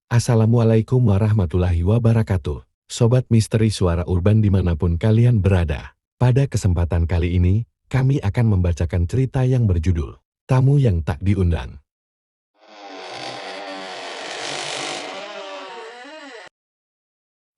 Assalamualaikum warahmatullahi wabarakatuh. Sobat Misteri Suara Urban dimanapun kalian berada. Pada kesempatan kali ini, kami akan membacakan cerita yang berjudul Tamu yang Tak Diundang.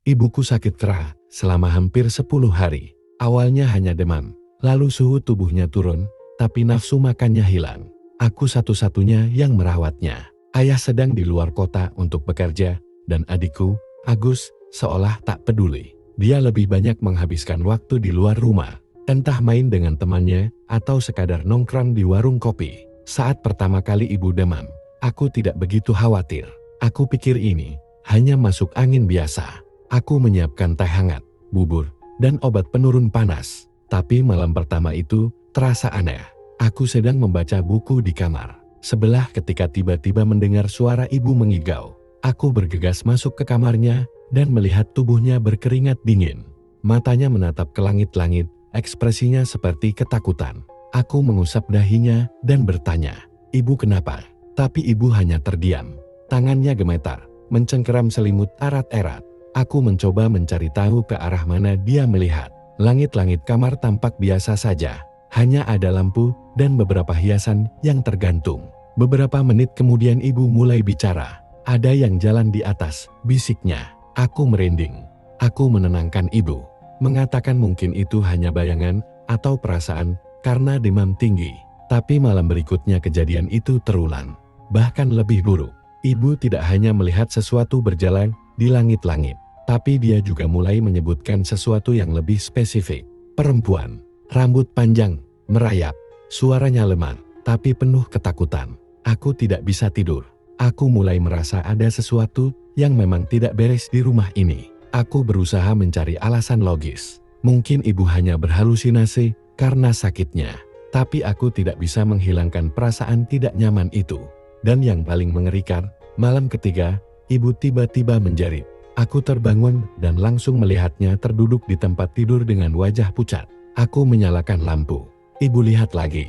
Ibuku sakit keras selama hampir 10 hari. Awalnya hanya demam, lalu suhu tubuhnya turun, tapi nafsu makannya hilang. Aku satu-satunya yang merawatnya. Ayah sedang di luar kota untuk bekerja, dan adikku, Agus, seolah tak peduli. Dia lebih banyak menghabiskan waktu di luar rumah, entah main dengan temannya, atau sekadar nongkrong di warung kopi. Saat pertama kali ibu demam, aku tidak begitu khawatir. Aku pikir ini hanya masuk angin biasa. Aku menyiapkan teh hangat, bubur, dan obat penurun panas. Tapi malam pertama itu terasa aneh. Aku sedang membaca buku di kamar sebelah ketika tiba-tiba mendengar suara ibu mengigau. Aku bergegas masuk ke kamarnya dan melihat tubuhnya berkeringat dingin. Matanya menatap ke langit-langit, ekspresinya seperti ketakutan. Aku mengusap dahinya dan bertanya, "Ibu kenapa?" Tapi ibu hanya terdiam. Tangannya gemetar, mencengkeram selimut erat-erat. Aku mencoba mencari tahu ke arah mana dia melihat. Langit-langit kamar tampak biasa saja. Hanya ada lampu dan beberapa hiasan yang tergantung. Beberapa menit kemudian ibu mulai bicara. "Ada yang jalan di atas," bisiknya. Aku merinding. Aku menenangkan ibu, mengatakan mungkin itu hanya bayangan atau perasaan karena demam tinggi. Tapi malam berikutnya kejadian itu terulang. Bahkan lebih buruk. Ibu tidak hanya melihat sesuatu berjalan di langit-langit, tapi dia juga mulai menyebutkan sesuatu yang lebih spesifik. Perempuan, rambut panjang, merayap, suaranya lemah, tapi penuh ketakutan. Aku tidak bisa tidur. Aku mulai merasa ada sesuatu yang memang tidak beres di rumah ini. Aku berusaha mencari alasan logis. Mungkin ibu hanya berhalusinasi karena sakitnya. Tapi aku tidak bisa menghilangkan perasaan tidak nyaman itu. Dan yang paling mengerikan, malam ketiga, ibu tiba-tiba menjerit. Aku terbangun dan langsung melihatnya terduduk di tempat tidur dengan wajah pucat. Aku menyalakan lampu. "Ibu lihat lagi?"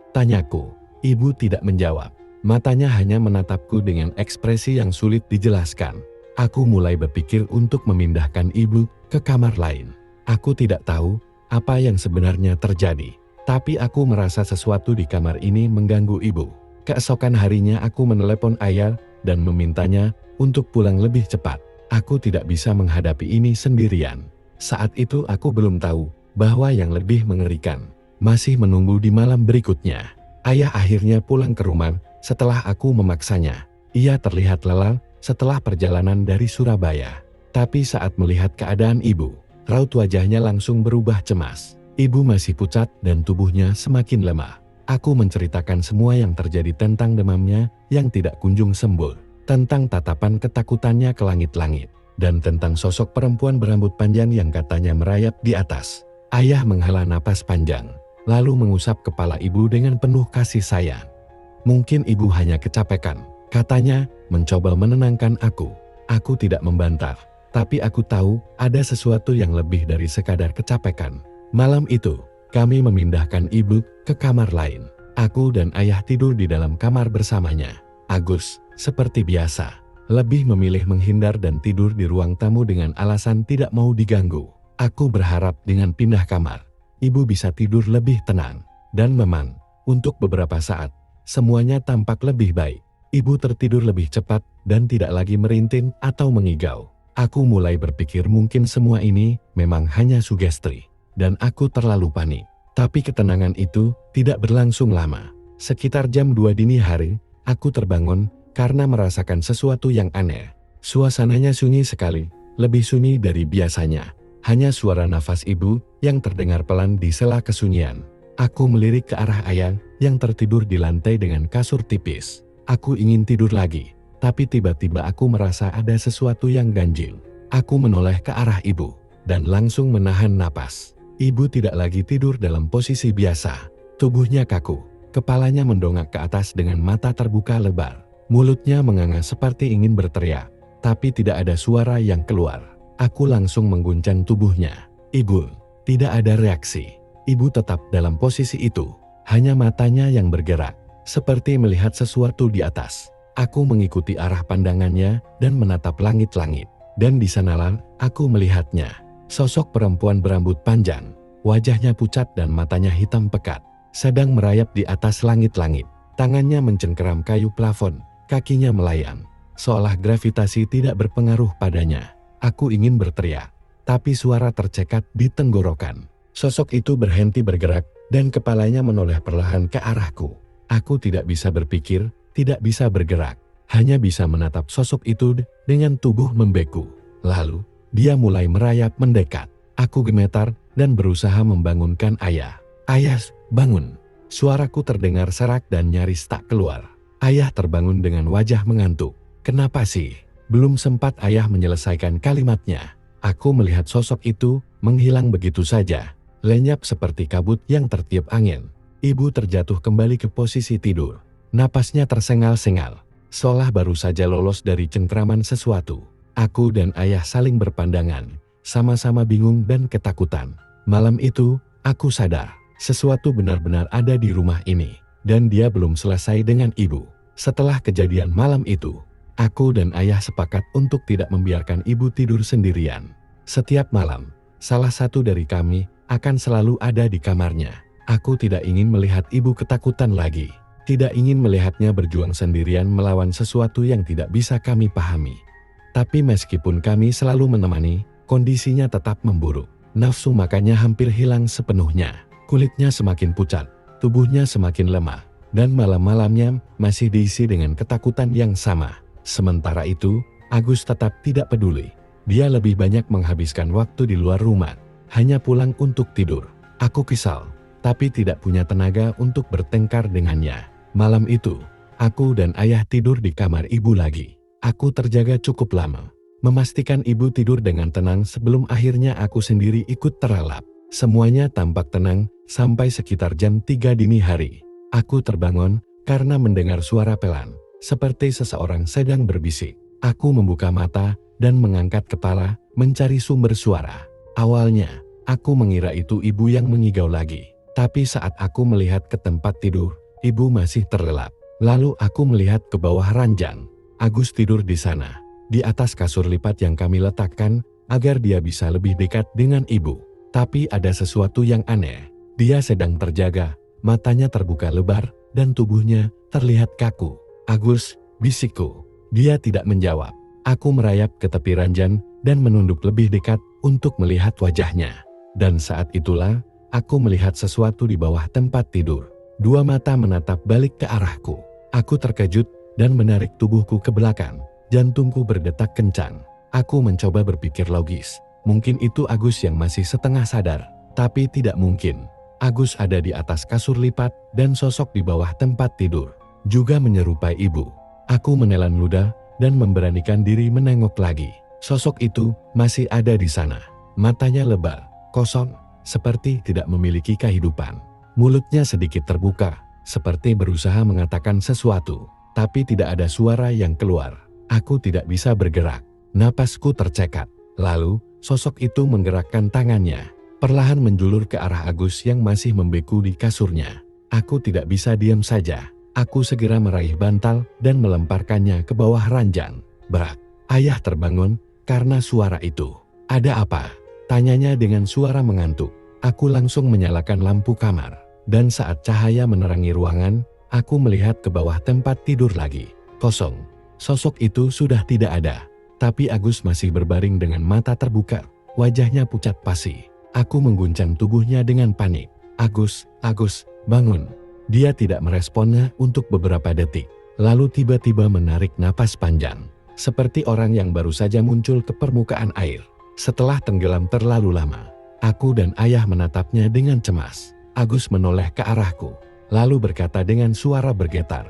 tanyaku. Ibu tidak menjawab. Matanya hanya menatapku dengan ekspresi yang sulit dijelaskan. Aku mulai berpikir untuk memindahkan ibu ke kamar lain. Aku tidak tahu apa yang sebenarnya terjadi, tapi aku merasa sesuatu di kamar ini mengganggu ibu. Keesokan harinya aku menelepon ayah dan memintanya untuk pulang lebih cepat. Aku tidak bisa menghadapi ini sendirian. Saat itu aku belum tahu bahwa yang lebih mengerikan masih menunggu di malam berikutnya. Ayah akhirnya pulang ke rumah setelah aku memaksanya. Ia terlihat lelah setelah perjalanan dari Surabaya. Tapi saat melihat keadaan ibu, raut wajahnya langsung berubah cemas. Ibu masih pucat dan tubuhnya semakin lemah. Aku menceritakan semua yang terjadi tentang demamnya yang tidak kunjung sembuh, tentang tatapan ketakutannya ke langit-langit, dan tentang sosok perempuan berambut panjang yang katanya merayap di atas. Ayah menghela napas panjang, lalu mengusap kepala ibu dengan penuh kasih sayang. "Mungkin ibu hanya kecapekan," katanya, mencoba menenangkan aku. Aku tidak membantah, tapi aku tahu ada sesuatu yang lebih dari sekadar kecapekan. Malam itu, kami memindahkan ibu ke kamar lain. Aku dan ayah tidur di dalam kamar bersamanya. Agus, seperti biasa, lebih memilih menghindar dan tidur di ruang tamu dengan alasan tidak mau diganggu. Aku berharap dengan pindah kamar, ibu bisa tidur lebih tenang. Dan memang, untuk beberapa saat, semuanya tampak lebih baik. Ibu tertidur lebih cepat dan tidak lagi merintin atau mengigau. Aku mulai berpikir mungkin semua ini memang hanya sugesti, dan aku terlalu panik. Tapi ketenangan itu tidak berlangsung lama. Sekitar jam 2 dini hari, aku terbangun karena merasakan sesuatu yang aneh. Suasananya sunyi sekali, lebih sunyi dari biasanya. Hanya suara nafas ibu yang terdengar pelan di sela kesunyian. Aku melirik ke arah ayah yang tertidur di lantai dengan kasur tipis. Aku ingin tidur lagi, tapi tiba-tiba aku merasa ada sesuatu yang ganjil. Aku menoleh ke arah ibu dan langsung menahan napas. Ibu tidak lagi tidur dalam posisi biasa. Tubuhnya kaku, kepalanya mendongak ke atas dengan mata terbuka lebar. Mulutnya menganga seperti ingin berteriak, tapi tidak ada suara yang keluar. Aku langsung mengguncang tubuhnya. "Ibu!" Tidak ada reaksi. Ibu tetap dalam posisi itu, hanya matanya yang bergerak, seperti melihat sesuatu di atas. Aku mengikuti arah pandangannya dan menatap langit-langit. Dan di sanalah aku melihatnya. Sosok perempuan berambut panjang, wajahnya pucat dan matanya hitam pekat, sedang merayap di atas langit-langit. Tangannya mencengkeram kayu plafon, kakinya melayang, seolah gravitasi tidak berpengaruh padanya. Aku ingin berteriak, tapi suara tercekat di tenggorokan. Sosok itu berhenti bergerak, dan kepalanya menoleh perlahan ke arahku. Aku tidak bisa berpikir, tidak bisa bergerak, hanya bisa menatap sosok itu dengan tubuh membeku. Lalu, dia mulai merayap mendekat. Aku gemetar dan berusaha membangunkan ayah. "Ayah, bangun." Suaraku terdengar serak dan nyaris tak keluar. Ayah terbangun dengan wajah mengantuk. "Kenapa sih?" Belum sempat ayah menyelesaikan kalimatnya, aku melihat sosok itu menghilang begitu saja, lenyap seperti kabut yang tertiup angin. Ibu terjatuh kembali ke posisi tidur. Napasnya tersengal-sengal, seolah baru saja lolos dari cengkraman sesuatu. Aku dan ayah saling berpandangan, sama-sama bingung dan ketakutan. Malam itu, aku sadar, sesuatu benar-benar ada di rumah ini, dan dia belum selesai dengan ibu. Setelah kejadian malam itu, aku dan ayah sepakat untuk tidak membiarkan ibu tidur sendirian. Setiap malam, salah satu dari kami akan selalu ada di kamarnya. Aku tidak ingin melihat ibu ketakutan lagi, tidak ingin melihatnya berjuang sendirian melawan sesuatu yang tidak bisa kami pahami. Tapi meskipun kami selalu menemani, kondisinya tetap memburuk. Nafsu makannya hampir hilang sepenuhnya. Kulitnya semakin pucat, tubuhnya semakin lemah, dan malam-malamnya masih diisi dengan ketakutan yang sama. Sementara itu, Agus tetap tidak peduli. Dia lebih banyak menghabiskan waktu di luar rumah, hanya pulang untuk tidur. Aku kesal, tapi tidak punya tenaga untuk bertengkar dengannya. Malam itu, aku dan ayah tidur di kamar ibu lagi. Aku terjaga cukup lama, memastikan ibu tidur dengan tenang sebelum akhirnya aku sendiri ikut terlelap. Semuanya tampak tenang sampai sekitar jam 3 dini hari. Aku terbangun karena mendengar suara pelan, seperti seseorang sedang berbisik. Aku membuka mata dan mengangkat kepala mencari sumber suara. Awalnya, aku mengira itu ibu yang mengigau lagi. Tapi saat aku melihat ke tempat tidur, ibu masih terlelap. Lalu aku melihat ke bawah ranjang. Agus tidur di sana, di atas kasur lipat yang kami letakkan, agar dia bisa lebih dekat dengan ibu. Tapi ada sesuatu yang aneh. Dia sedang terjaga, matanya terbuka lebar, dan tubuhnya terlihat kaku. "Agus," bisikku. Dia tidak menjawab. Aku merayap ke tepi ranjang dan menunduk lebih dekat untuk melihat wajahnya. Dan saat itulah, aku melihat sesuatu di bawah tempat tidur. Dua mata menatap balik ke arahku. Aku terkejut dan menarik tubuhku ke belakang. Jantungku berdetak kencang. Aku mencoba berpikir logis. Mungkin itu Agus yang masih setengah sadar. Tapi tidak mungkin. Agus ada di atas kasur lipat dan sosok di bawah tempat tidur juga menyerupai ibu. Aku menelan ludah dan memberanikan diri menengok lagi. Sosok itu masih ada di sana. Matanya lebar, kosong, seperti tidak memiliki kehidupan. Mulutnya sedikit terbuka, seperti berusaha mengatakan sesuatu. Tapi tidak ada suara yang keluar. Aku tidak bisa bergerak. Napasku tercekat. Lalu, sosok itu menggerakkan tangannya, perlahan menjulur ke arah Agus yang masih membeku di kasurnya. Aku tidak bisa diam saja. Aku segera meraih bantal dan melemparkannya ke bawah ranjang. Berat. Ayah terbangun karena suara itu. "Ada apa?" tanyanya dengan suara mengantuk. Aku langsung menyalakan lampu kamar. Dan saat cahaya menerangi ruangan, aku melihat ke bawah tempat tidur lagi. Kosong. Sosok itu sudah tidak ada. Tapi Agus masih berbaring dengan mata terbuka. Wajahnya pucat pasi. Aku mengguncang tubuhnya dengan panik. Agus, bangun." Dia tidak meresponnya untuk beberapa detik. Lalu tiba-tiba menarik napas panjang. Seperti orang yang baru saja muncul ke permukaan air. Setelah tenggelam terlalu lama. Aku dan ayah menatapnya dengan cemas. Agus menoleh ke arahku. Lalu berkata dengan suara bergetar.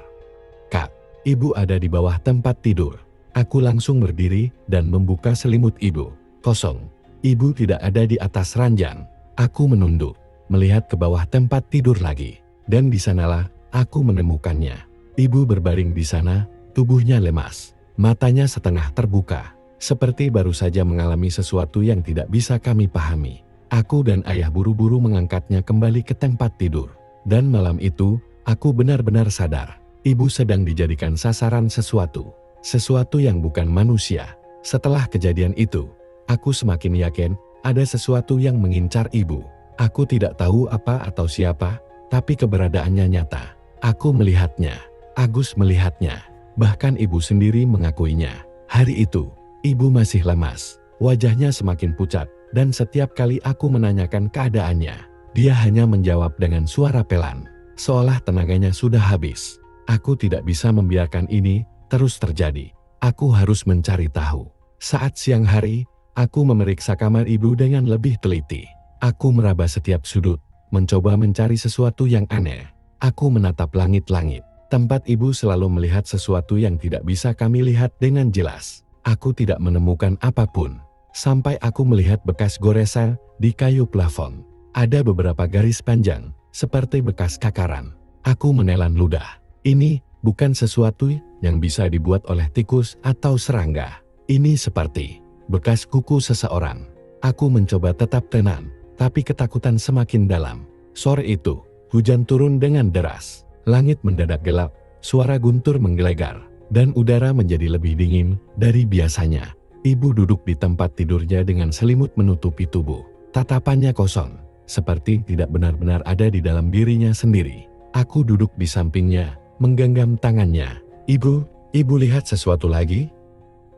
"Kak, ibu ada di bawah tempat tidur." Aku langsung berdiri dan membuka selimut ibu. Kosong. Ibu tidak ada di atas ranjang. Aku menunduk, melihat ke bawah tempat tidur lagi. Dan di sanalah aku menemukannya. Ibu berbaring di sana, tubuhnya lemas. Matanya setengah terbuka, seperti baru saja mengalami sesuatu yang tidak bisa kami pahami. Aku dan ayah buru-buru mengangkatnya kembali ke tempat tidur. Dan malam itu, aku benar-benar sadar. Ibu sedang dijadikan sasaran sesuatu. Sesuatu yang bukan manusia. Setelah kejadian itu, aku semakin yakin ada sesuatu yang mengincar ibu. Aku tidak tahu apa atau siapa, tapi keberadaannya nyata. Aku melihatnya. Agus melihatnya. Bahkan ibu sendiri mengakuinya. Hari itu, ibu masih lemas. Wajahnya semakin pucat, dan setiap kali aku menanyakan keadaannya, dia hanya menjawab dengan suara pelan, seolah tenaganya sudah habis. Aku tidak bisa membiarkan ini terus terjadi. Aku harus mencari tahu. Saat siang hari, aku memeriksa kamar ibu dengan lebih teliti. Aku meraba setiap sudut, mencoba mencari sesuatu yang aneh. Aku menatap langit-langit. Tempat ibu selalu melihat sesuatu yang tidak bisa kami lihat dengan jelas. Aku tidak menemukan apapun. Sampai aku melihat bekas goresan di kayu plafon. Ada beberapa garis panjang, seperti bekas kakaran. Aku menelan ludah. Ini bukan sesuatu yang bisa dibuat oleh tikus atau serangga. Ini seperti bekas kuku seseorang. Aku mencoba tetap tenang, tapi ketakutan semakin dalam. Sore itu, hujan turun dengan deras. Langit mendadak gelap, suara guntur menggelegar, dan udara menjadi lebih dingin dari biasanya. Ibu duduk di tempat tidurnya dengan selimut menutupi tubuh. Tatapannya kosong, seperti tidak benar-benar ada di dalam dirinya sendiri. Aku duduk di sampingnya, menggenggam tangannya. Ibu lihat sesuatu lagi?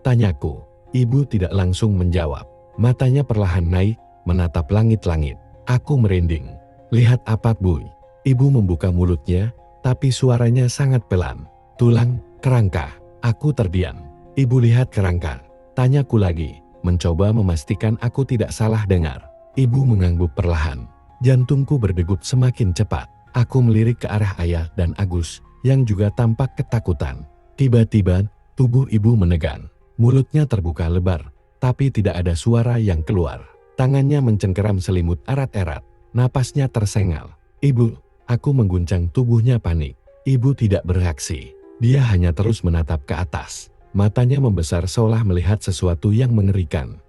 Tanyaku. Ibu tidak langsung menjawab. Matanya perlahan naik, menatap langit-langit. Aku merinding. Lihat apa, Bu? Ibu membuka mulutnya, tapi suaranya sangat pelan. Tulang, kerangka. Aku terdiam. Ibu lihat kerangka. Tanyaku lagi, mencoba memastikan aku tidak salah dengar. Ibu mengangguk perlahan. Jantungku berdegup semakin cepat. Aku melirik ke arah ayah dan Agus, yang juga tampak ketakutan. Tiba-tiba, tubuh ibu menegang. Mulutnya terbuka lebar, tapi tidak ada suara yang keluar. Tangannya mencengkeram selimut erat-erat. Napasnya tersengal. Ibu, aku mengguncang tubuhnya panik. Ibu tidak bereaksi. Dia hanya terus menatap ke atas. Matanya membesar seolah melihat sesuatu yang mengerikan.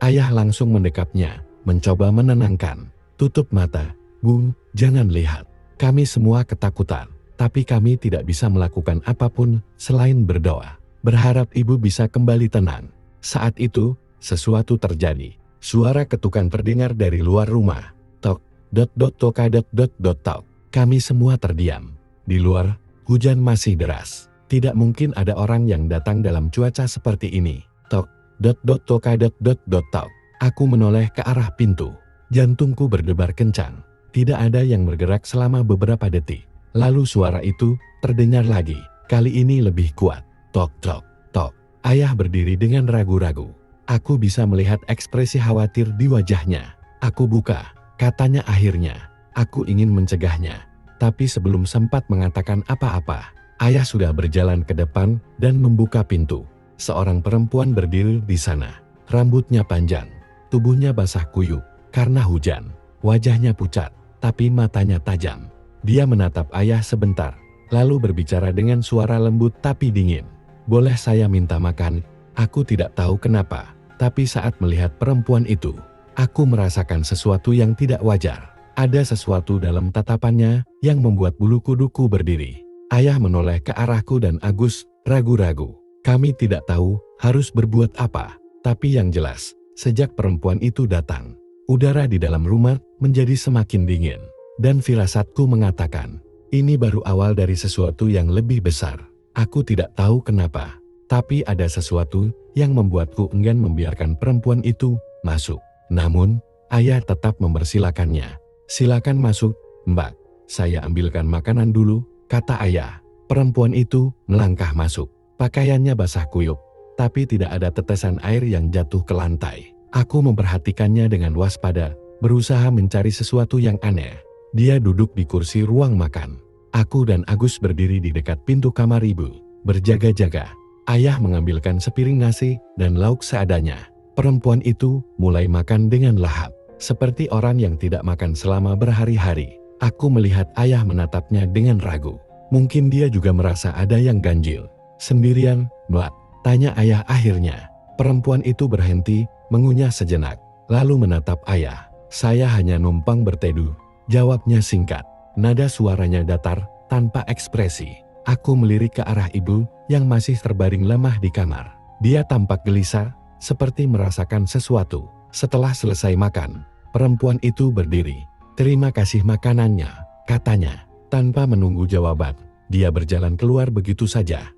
Ayah langsung mendekapnya, mencoba menenangkan. Tutup mata, Bu, jangan lihat. Kami semua ketakutan, tapi kami tidak bisa melakukan apapun selain berdoa. Berharap ibu bisa kembali tenang. Saat itu, sesuatu terjadi. Suara ketukan terdengar dari luar rumah. Tok, dot dot toka dot dot dot tok. Kami semua terdiam. Di luar, hujan masih deras. Tidak mungkin ada orang yang datang dalam cuaca seperti ini. Tok, dot dot toka dot dot dot tok. Aku menoleh ke arah pintu. Jantungku berdebar kencang. Tidak ada yang bergerak selama beberapa detik. Lalu suara itu terdengar lagi. Kali ini lebih kuat. Tok tok tok. Ayah berdiri dengan ragu-ragu. Aku bisa melihat ekspresi khawatir di wajahnya. Aku buka, katanya akhirnya. Aku ingin mencegahnya. Tapi sebelum sempat mengatakan apa-apa, ayah sudah berjalan ke depan dan membuka pintu. Seorang perempuan berdiri di sana. Rambutnya panjang, tubuhnya basah kuyup karena hujan. Wajahnya pucat, tapi matanya tajam. Dia menatap ayah sebentar, lalu berbicara dengan suara lembut tapi dingin. Boleh saya minta makan? Aku tidak tahu kenapa, tapi saat melihat perempuan itu, aku merasakan sesuatu yang tidak wajar. Ada sesuatu dalam tatapannya yang membuat bulu kuduku berdiri. Ayah menoleh ke arahku dan Agus, ragu-ragu. Kami tidak tahu harus berbuat apa, tapi yang jelas, sejak perempuan itu datang, udara di dalam rumah menjadi semakin dingin. Dan firasatku mengatakan, ini baru awal dari sesuatu yang lebih besar. Aku tidak tahu kenapa, tapi ada sesuatu yang membuatku enggan membiarkan perempuan itu masuk. Namun, ayah tetap mempersilakannya. Silakan masuk, Mbak. Saya ambilkan makanan dulu, kata ayah. Perempuan itu melangkah masuk. Pakaiannya basah kuyup, tapi tidak ada tetesan air yang jatuh ke lantai. Aku memperhatikannya dengan waspada, berusaha mencari sesuatu yang aneh. Dia duduk di kursi ruang makan. Aku dan Agus berdiri di dekat pintu kamar ibu, berjaga-jaga. Ayah mengambilkan sepiring nasi dan lauk seadanya. Perempuan itu mulai makan dengan lahap, seperti orang yang tidak makan selama berhari-hari. Aku melihat ayah menatapnya dengan ragu. Mungkin dia juga merasa ada yang ganjil. Sendirian, Mbak? Tanya ayah akhirnya. Perempuan itu berhenti, mengunyah sejenak, lalu menatap ayah. Saya hanya numpang berteduh, jawabnya singkat. Nada suaranya datar, tanpa ekspresi. Aku melirik ke arah ibu yang masih terbaring lemah di kamar. Dia tampak gelisah, seperti merasakan sesuatu. Setelah selesai makan, perempuan itu berdiri. "Terima kasih makanannya," katanya. Tanpa menunggu jawaban, dia berjalan keluar begitu saja.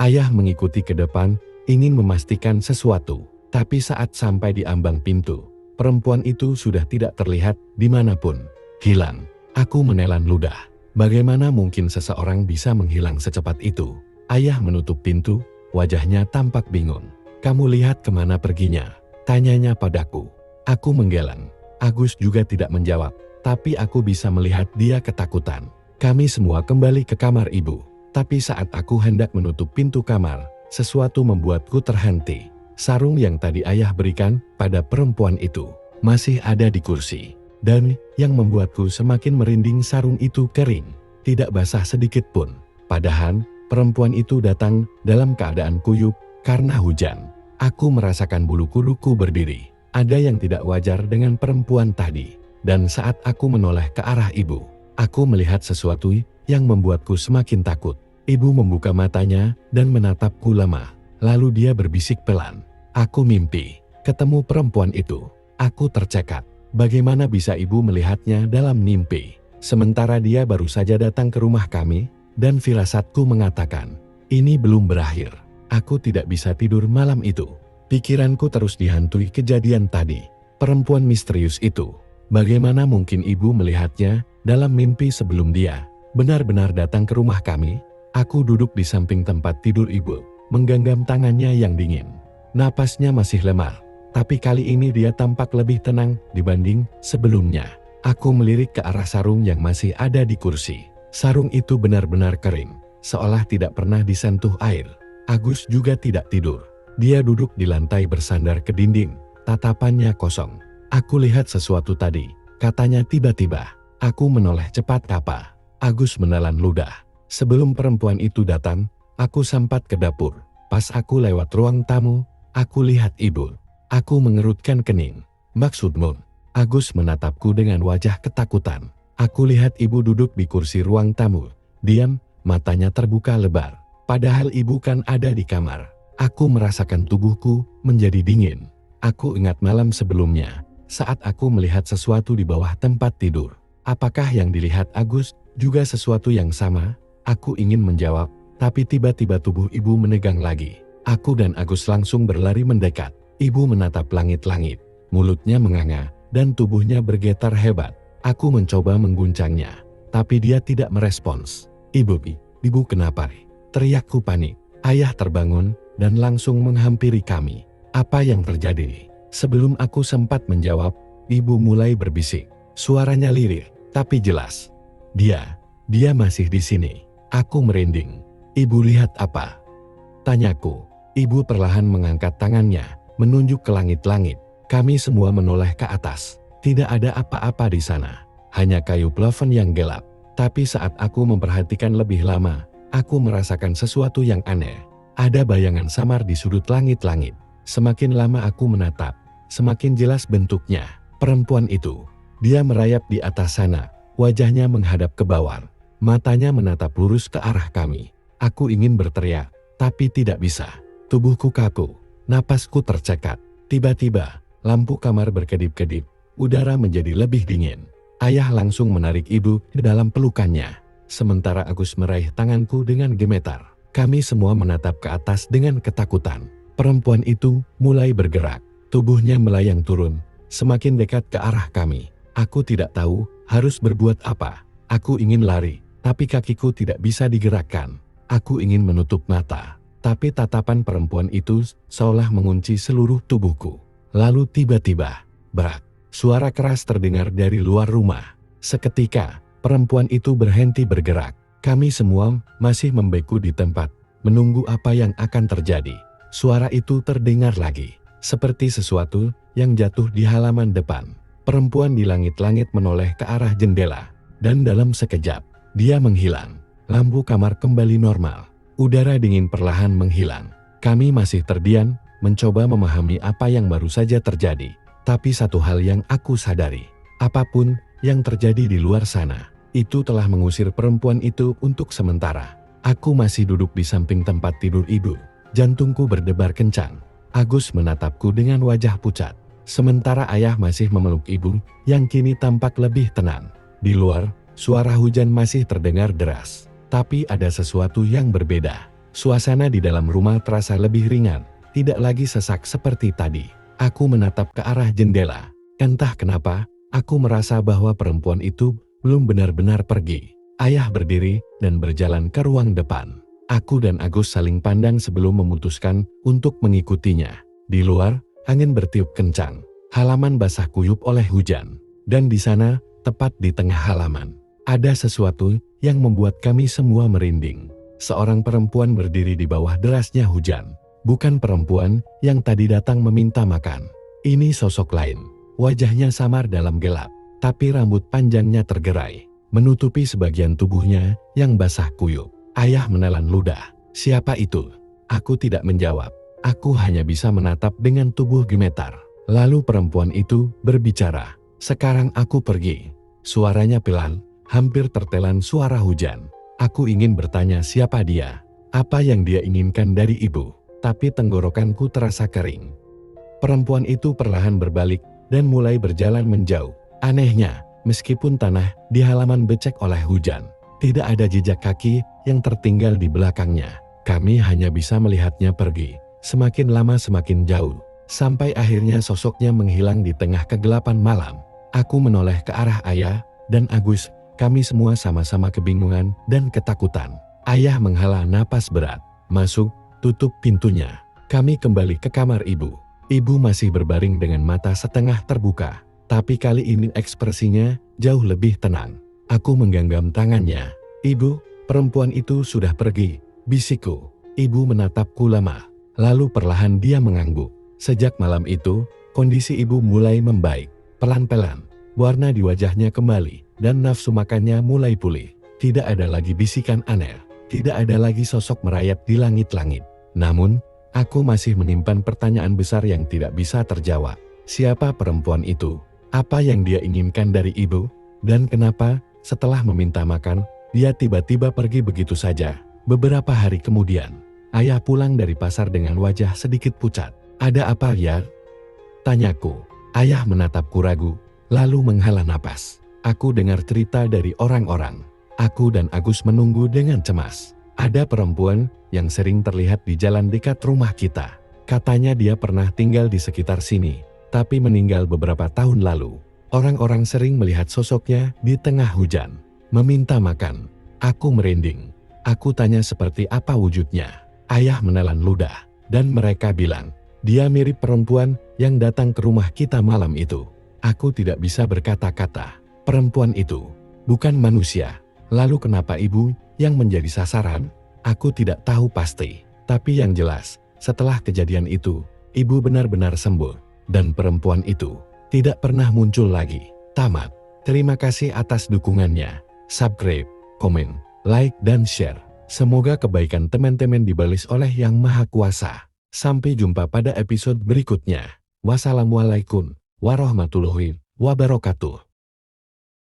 Ayah mengikuti ke depan, ingin memastikan sesuatu. Tapi saat sampai di ambang pintu, perempuan itu sudah tidak terlihat dimanapun. Hilang. Aku menelan ludah. Bagaimana mungkin seseorang bisa menghilang secepat itu? Ayah menutup pintu, wajahnya tampak bingung. "Kamu lihat kemana perginya?" tanyanya padaku. Aku menggeleng. Agus juga tidak menjawab, tapi aku bisa melihat dia ketakutan. Kami semua kembali ke kamar ibu. Tapi saat aku hendak menutup pintu kamar, sesuatu membuatku terhenti. Sarung yang tadi ayah berikan pada perempuan itu masih ada di kursi. Dan yang membuatku semakin merinding, sarung itu kering, tidak basah sedikit pun. Padahal perempuan itu datang dalam keadaan kuyup karena hujan. Aku merasakan bulu kuduku berdiri. Ada yang tidak wajar dengan perempuan tadi. Dan saat aku menoleh ke arah ibu, aku melihat sesuatu yang membuatku semakin takut. Ibu membuka matanya dan menatapku lama. Lalu dia berbisik pelan. "Aku mimpi ketemu perempuan itu." Aku tercekat. Bagaimana bisa ibu melihatnya dalam mimpi? Sementara dia baru saja datang ke rumah kami, dan firasatku mengatakan, ini belum berakhir. Aku tidak bisa tidur malam itu. Pikiranku terus dihantui kejadian tadi. Perempuan misterius itu. Bagaimana mungkin ibu melihatnya dalam mimpi sebelum dia benar-benar datang ke rumah kami? Aku duduk di samping tempat tidur ibu, menggenggam tangannya yang dingin. Napasnya masih lemah. Tapi kali ini dia tampak lebih tenang dibanding sebelumnya. Aku melirik ke arah sarung yang masih ada di kursi. Sarung itu benar-benar kering, seolah tidak pernah disentuh air. Agus juga tidak tidur. Dia duduk di lantai bersandar ke dinding, tatapannya kosong. "Aku lihat sesuatu tadi," katanya tiba-tiba. Aku menoleh cepat. "Apa?" Agus menelan ludah. "Sebelum perempuan itu datang, aku sempat ke dapur. Pas aku lewat ruang tamu, aku lihat ibu." Aku mengerutkan kening. "Maksudmu?" Agus menatapku dengan wajah ketakutan. Aku lihat ibu duduk di kursi ruang tamu. Diam, matanya terbuka lebar. Padahal ibu kan ada di kamar. Aku merasakan tubuhku menjadi dingin. Aku ingat malam sebelumnya, saat aku melihat sesuatu di bawah tempat tidur. Apakah yang dilihat Agus juga sesuatu yang sama? Aku ingin menjawab, tapi tiba-tiba tubuh ibu menegang lagi. Aku dan Agus langsung berlari mendekat. Ibu menatap langit-langit, mulutnya menganga, dan tubuhnya bergetar hebat. Aku mencoba mengguncangnya, tapi dia tidak merespons. Ibu kenapa?" teriakku panik. Ayah terbangun dan langsung menghampiri kami. "Apa yang terjadi?" Sebelum aku sempat menjawab, ibu mulai berbisik. Suaranya lirih, tapi jelas. Dia masih di sini." Aku merinding. "Ibu lihat apa?" tanyaku. Ibu perlahan mengangkat tangannya, menunjuk ke langit-langit. Kami semua menoleh ke atas. Tidak ada apa-apa di sana. Hanya kayu plafon yang gelap. Tapi saat aku memperhatikan lebih lama, aku merasakan sesuatu yang aneh. Ada bayangan samar di sudut langit-langit. Semakin lama aku menatap, semakin jelas bentuknya. Perempuan itu. Dia merayap di atas sana. Wajahnya menghadap ke bawah. Matanya menatap lurus ke arah kami. Aku ingin berteriak, tapi tidak bisa. Tubuhku kaku. Napasku tercekat. Tiba-tiba, lampu kamar berkedip-kedip. Udara menjadi lebih dingin. Ayah langsung menarik ibu ke dalam pelukannya. Sementara Agus meraih tanganku dengan gemetar. Kami semua menatap ke atas dengan ketakutan. Perempuan itu mulai bergerak. Tubuhnya melayang turun, semakin dekat ke arah kami. Aku tidak tahu harus berbuat apa. Aku ingin lari, tapi kakiku tidak bisa digerakkan. Aku ingin menutup mata. Tapi tatapan perempuan itu seolah mengunci seluruh tubuhku. Lalu tiba-tiba, berat, suara keras terdengar dari luar rumah. Seketika, perempuan itu berhenti bergerak. Kami semua masih membeku di tempat, menunggu apa yang akan terjadi. Suara itu terdengar lagi, seperti sesuatu yang jatuh di halaman depan. Perempuan di langit-langit menoleh ke arah jendela, dan dalam sekejap, dia menghilang. Lampu kamar kembali normal. Udara dingin perlahan menghilang. Kami masih terdiam, mencoba memahami apa yang baru saja terjadi. Tapi satu hal yang aku sadari, apapun yang terjadi di luar sana, itu telah mengusir perempuan itu untuk sementara. Aku masih duduk di samping tempat tidur ibu. Jantungku berdebar kencang. Agus menatapku dengan wajah pucat. Sementara ayah masih memeluk ibu yang kini tampak lebih tenang. Di luar, suara hujan masih terdengar deras. Tapi ada sesuatu yang berbeda. Suasana di dalam rumah terasa lebih ringan. Tidak lagi sesak seperti tadi. Aku menatap ke arah jendela. Entah kenapa, aku merasa bahwa perempuan itu belum benar-benar pergi. Ayah berdiri dan berjalan ke ruang depan. Aku dan Agus saling pandang sebelum memutuskan untuk mengikutinya. Di luar, angin bertiup kencang. Halaman basah kuyup oleh hujan. Dan di sana, tepat di tengah halaman, ada sesuatu yang membuat kami semua merinding. Seorang perempuan berdiri di bawah derasnya hujan. Bukan perempuan yang tadi datang meminta makan. Ini sosok lain. Wajahnya samar dalam gelap, tapi rambut panjangnya tergerai, menutupi sebagian tubuhnya yang basah kuyup. Ayah menelan ludah. Siapa itu? Aku tidak menjawab. Aku hanya bisa menatap dengan tubuh gemetar. Lalu perempuan itu berbicara. Sekarang aku pergi. Suaranya pelan, hampir tertelan suara hujan. Aku ingin bertanya siapa dia. Apa yang dia inginkan dari ibu. Tapi tenggorokanku terasa kering. Perempuan itu perlahan berbalik dan mulai berjalan menjauh. Anehnya, meskipun tanah di halaman becek oleh hujan, tidak ada jejak kaki yang tertinggal di belakangnya. Kami hanya bisa melihatnya pergi, semakin lama semakin jauh, sampai akhirnya sosoknya menghilang di tengah kegelapan malam. Aku menoleh ke arah ayah dan Agus. Kami semua sama-sama kebingungan dan ketakutan. Ayah menghela napas berat. Masuk, tutup pintunya. Kami kembali ke kamar ibu. Ibu masih berbaring dengan mata setengah terbuka, tapi kali ini ekspresinya jauh lebih tenang. Aku menggenggam tangannya. Ibu, perempuan itu sudah pergi, bisikku. Ibu menatapku lama, lalu perlahan dia mengangguk. Sejak malam itu, kondisi ibu mulai membaik. Pelan-pelan, warna di wajahnya kembali, dan nafsu makannya mulai pulih. Tidak ada lagi bisikan aneh, tidak ada lagi sosok merayap di langit-langit. Namun, aku masih menyimpan pertanyaan besar yang tidak bisa terjawab. Siapa perempuan itu? Apa yang dia inginkan dari ibu? Dan kenapa, setelah meminta makan, dia tiba-tiba pergi begitu saja? Beberapa hari kemudian, ayah pulang dari pasar dengan wajah sedikit pucat. Ada apa ya? Tanyaku. Ayah menatapku ragu, lalu menghela napas. Aku dengar cerita dari orang-orang. Aku dan Agus menunggu dengan cemas. Ada perempuan yang sering terlihat di jalan dekat rumah kita. Katanya dia pernah tinggal di sekitar sini, tapi meninggal beberapa tahun lalu. Orang-orang sering melihat sosoknya di tengah hujan, meminta makan. Aku merinding. Aku tanya seperti apa wujudnya. Ayah menelan ludah, dan mereka bilang, dia mirip perempuan yang datang ke rumah kita malam itu. Aku tidak bisa berkata-kata. Perempuan itu bukan manusia. Lalu kenapa ibu yang menjadi sasaran? Aku tidak tahu pasti. Tapi yang jelas, setelah kejadian itu, ibu benar-benar sembuh. Dan perempuan itu tidak pernah muncul lagi. Tamat. Terima kasih atas dukungannya. Subscribe, komen, like, dan share. Semoga kebaikan teman-teman dibalas oleh Yang Maha Kuasa. Sampai jumpa pada episode berikutnya. Wassalamualaikum warahmatullahi wabarakatuh.